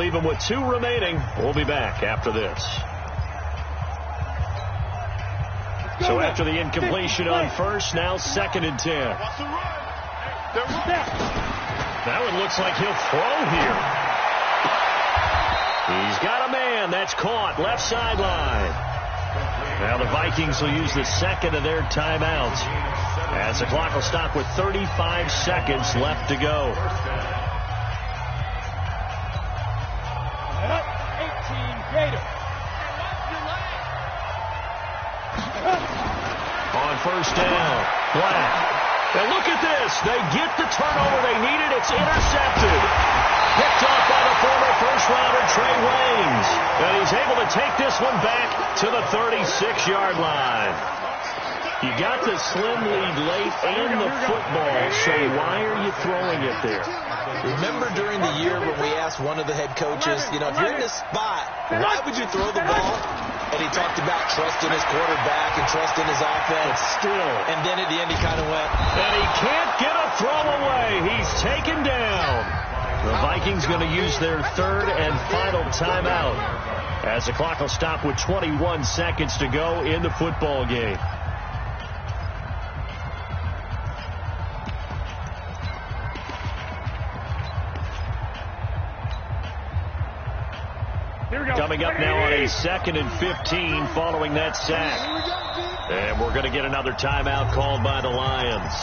even with 2 remaining. We'll be back after this. So after the incompletion on first, now 2nd and 10. That one looks like he'll throw here. He's got a man. That's caught. Left sideline. Now the Vikings will use the 2nd of their timeouts as the clock will stop with 35 seconds left to go. 18 Gator. On first down, Black. And look at this. They get the turnover they needed. It's intercepted. Picked off by the former first-rounder Trey Waynes. And he's able to take this one back to the 36-yard line. You got the slim lead late and the football, so why are you throwing it there? Remember during the year when we asked one of the head coaches, if you're in this spot, why would you throw the ball? And he talked about trusting his quarterback and trusting his offense. Still. And then at the end he kind of went. And he can't get a throw away. He's taken down. The Vikings going to use their 3rd and final timeout as the clock will stop with 21 seconds to go in the football game. Coming up now on a 2nd and 15 following that sack. And we're going to get another timeout called by the Lions.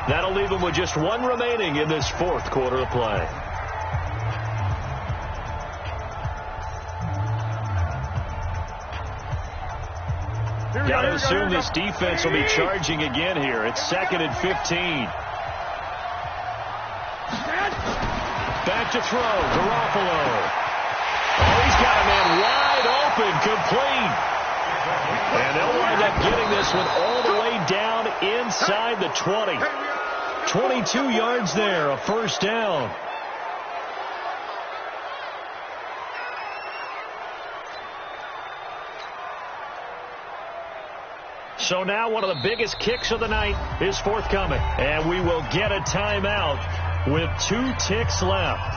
That'll leave them with just 1 remaining in this 4th quarter of play. Got to assume this defense will be charging again here. It's 2nd and 15. Back to throw. Garoppolo. Oh, he's got a man wide open, complete. And they'll wind up getting this one all the way down inside the 20. 22 yards there, a first down. So now one of the biggest kicks of the night is forthcoming. And we will get a timeout with 2 ticks left.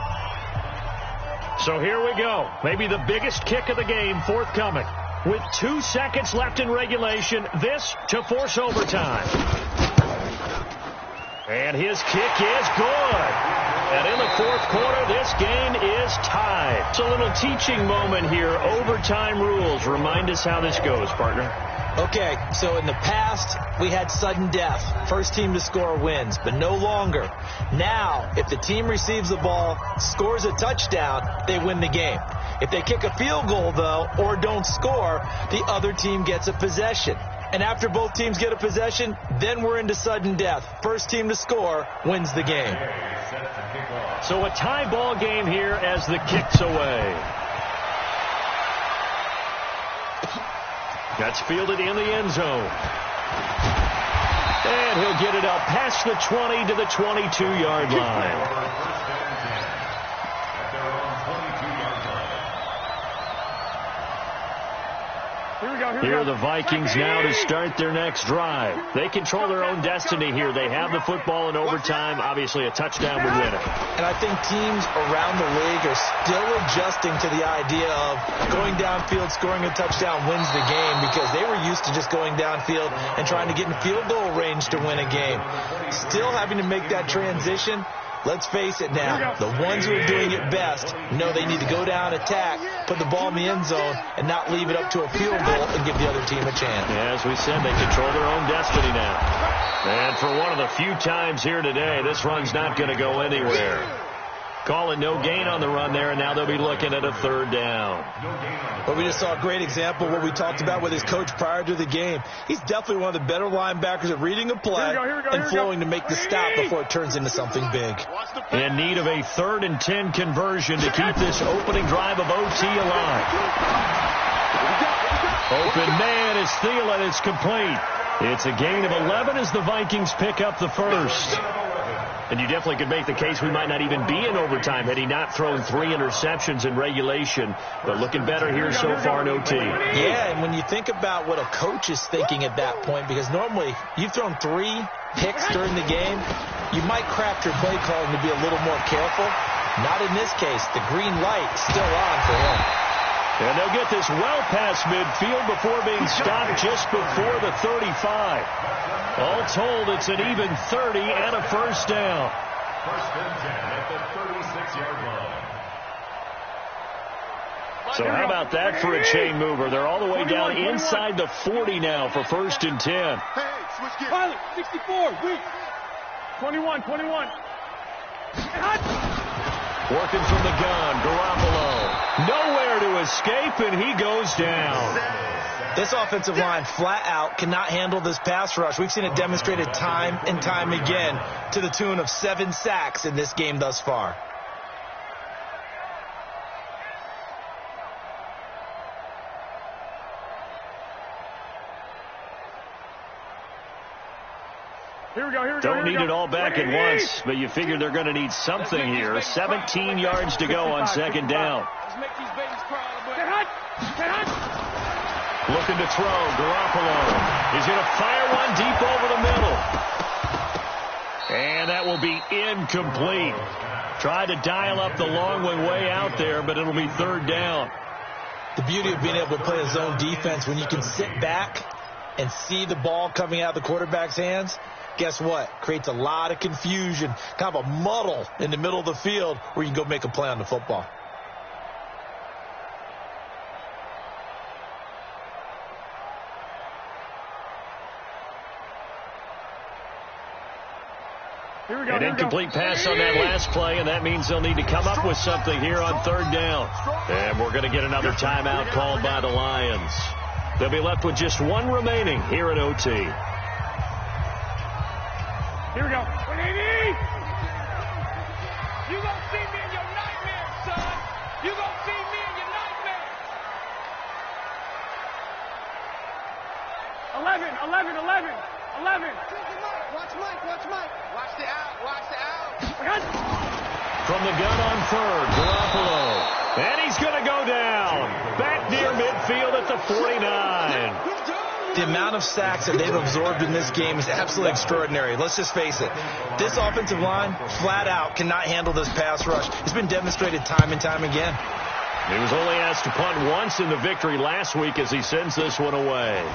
So here we go. Maybe the biggest kick of the game forthcoming. With 2 seconds left in regulation, this to force overtime. And his kick is good. And in the 4th quarter, this game is tied. It's a little teaching moment here. Overtime rules. Remind us how this goes, partner. Okay, so in the past, we had sudden death. First team to score wins, but no longer. Now, if the team receives the ball, scores a touchdown, they win the game. If they kick a field goal, though, or don't score, the other team gets a possession. And after both teams get a possession, then we're into sudden death. First team to score wins the game. So a tie ball game here as the kick's away. That's fielded in the end zone. And he'll get it out past the 20 to the 22-yard line. Here are the Vikings now to start their next drive. They control their own destiny here. They have the football in overtime. Obviously, a touchdown would win it. And I think teams around the league are still adjusting to the idea of going downfield, scoring a touchdown wins the game, because they were used to just going downfield and trying to get in field goal range to win a game. Still having to make that transition. Let's face it now, the ones who are doing it best know they need to go down, attack, put the ball in the end zone, and not leave it up to a field goal and give the other team a chance. Yeah, as we said, they control their own destiny now. And for one of the few times here today, this run's not going to go anywhere. Call it no gain on the run there, and now they'll be looking at a 3rd down. Well, we just saw a great example of what we talked about with his coach prior to the game. He's definitely one of the better linebackers at reading a play and flowing to make the stop before it turns into something big. In need of a 3rd and 10 conversion to keep this opening drive of OT alive. Open man is Thielen. It's complete. It's a gain of 11 as the Vikings pick up the first. And you definitely could make the case we might not even be in overtime had he not thrown 3 interceptions in regulation. But looking better here so far in OT. Yeah, and when you think about what a coach is thinking at that point, because normally you've thrown 3 picks during the game, you might craft your play calling to be a little more careful. Not in this case. The green light still And they'll get this well past midfield before being stopped just before the 35. All told, it's an even 30 and a first down. First and 10 at the 36-yard line. So how about that for a chain mover? They're all the way down inside the 40 now for first and 10. Hey, switch gears. Pilot, 64, weak. 21. Working from the gun, Garoppolo. Nowhere to escape, and he goes down. This offensive line flat out cannot handle this pass rush. We've seen it demonstrated time and time again to the tune of 7 sacks in this game thus far. Don't need it all back at once, but you figure they're going to need something here. 17 yards to go on second down. Looking to throw, Garoppolo. He's going to fire one deep over the middle. And that will be incomplete. Tried to dial up the long way out there, but it'll be third down. The beauty of being able to play a zone defense when you can sit back and see the ball coming out of the quarterback's hands, guess what? Creates a lot of confusion, kind of a muddle in the middle of the field where you can go make a play on the football. An incomplete pass on that last play, and that means they'll need to come up with something here on third down. And we're going to get another timeout called by the Lions. They'll be left with just one remaining here at OT. Here we go. 180! You gonna see me in your nightmare, son. You gonna see me in your nightmare. 11. Watch Mike. Watch the out. From the gun on third, Garoppolo. And he's going to go down. Back near midfield at the 49. The amount of sacks that they've absorbed in this game is absolutely extraordinary. Let's just face it. This offensive line, flat out, cannot handle this pass rush. It's been demonstrated time and time again. He was only asked to punt once in the victory last week as he sends this one away.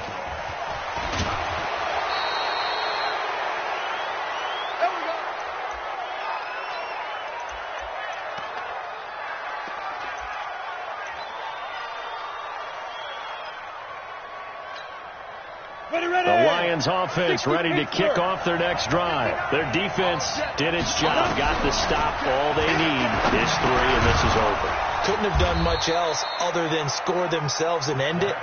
Offense ready to kick off their next drive. Their defense did its job, got the stop. All they need is 3, and this is over. Couldn't have done much else other than score themselves and end it,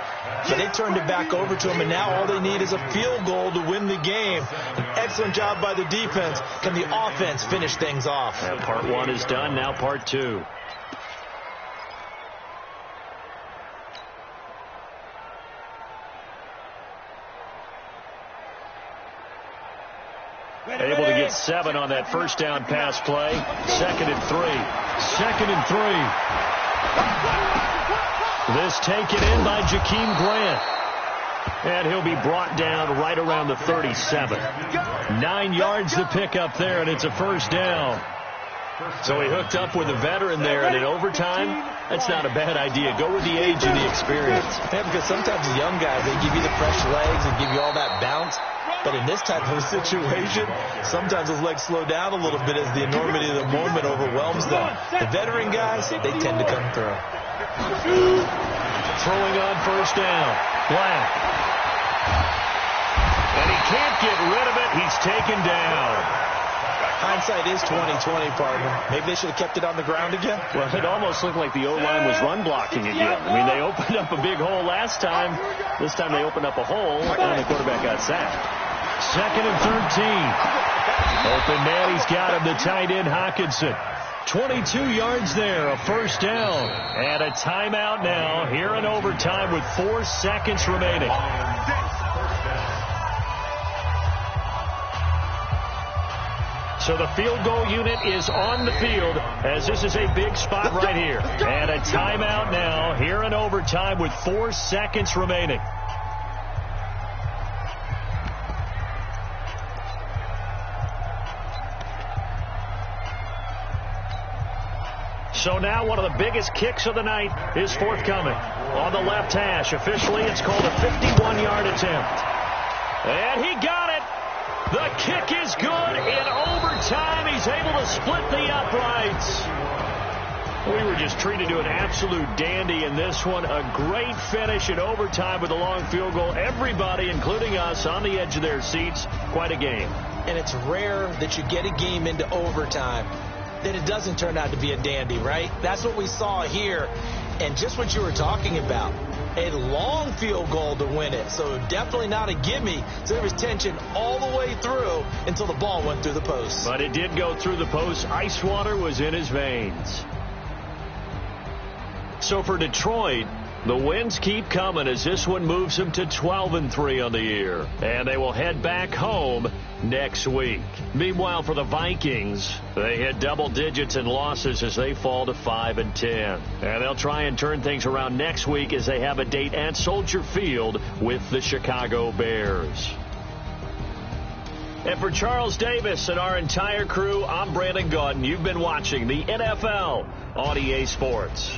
but they turned it back over to them, and now all they need is a field goal to win the game. An excellent job by the defense. Can the offense finish things off? Yeah, part 1 is done, now part 2. Able to get 7 on that first down pass play. Second and 3. This taken in by Jakeem Grant. And he'll be brought down right around the 37. 9 yards to pick up there, and it's a first down. So he hooked up with a veteran there, and in overtime, that's not a bad idea. Go with the age and the experience. Yeah, because sometimes the young guys, they give you the fresh legs and give you all that bounce. But in this type of a situation, sometimes those legs slow down a little bit as the enormity of the moment overwhelms them. The veteran guys, they tend to come through. Throwing on first down. Black. And he can't get rid of it. He's taken down. Hindsight is 20/20, partner. Maybe they should have kept it on the ground again. Well, it almost looked like the O-line was run blocking again. I mean, they opened up a big hole last time. This time they opened up a hole, and the quarterback got sacked. Second and 13. Open man, he's got him, the tight end Hockenson. 22 yards there, a first down. And a timeout now here in overtime with 4 seconds remaining. So the field goal unit is on the field as this is a big spot right here. And a timeout now here in overtime with 4 seconds remaining. So now one of the biggest kicks of the night is forthcoming. On the left hash, officially it's called a 51-yard attempt. And he got it. The kick is good. In overtime, he's able to split the uprights. We were just treated to an absolute dandy in this one. A great finish in overtime with a long field goal. Everybody, including us, on the edge of their seats. Quite a game. And it's rare that you get a game into overtime that it doesn't turn out to be a dandy, right? That's what we saw here. And just what you were talking about, a long field goal to win it. So definitely not a gimme. So there was tension all the way through until the ball went through the post. But it did go through the post. Ice water was in his veins. So for Detroit, the wins keep coming as this one moves them to 12-3 on the year. And they will head back home next week. Meanwhile, for the Vikings, they hit double digits in losses as they fall to 5-10. And they'll try and turn things around next week as they have a date at Soldier Field with the Chicago Bears. And for Charles Davis and our entire crew, I'm Brandon Gaudin. You've been watching the NFL on EA Sports.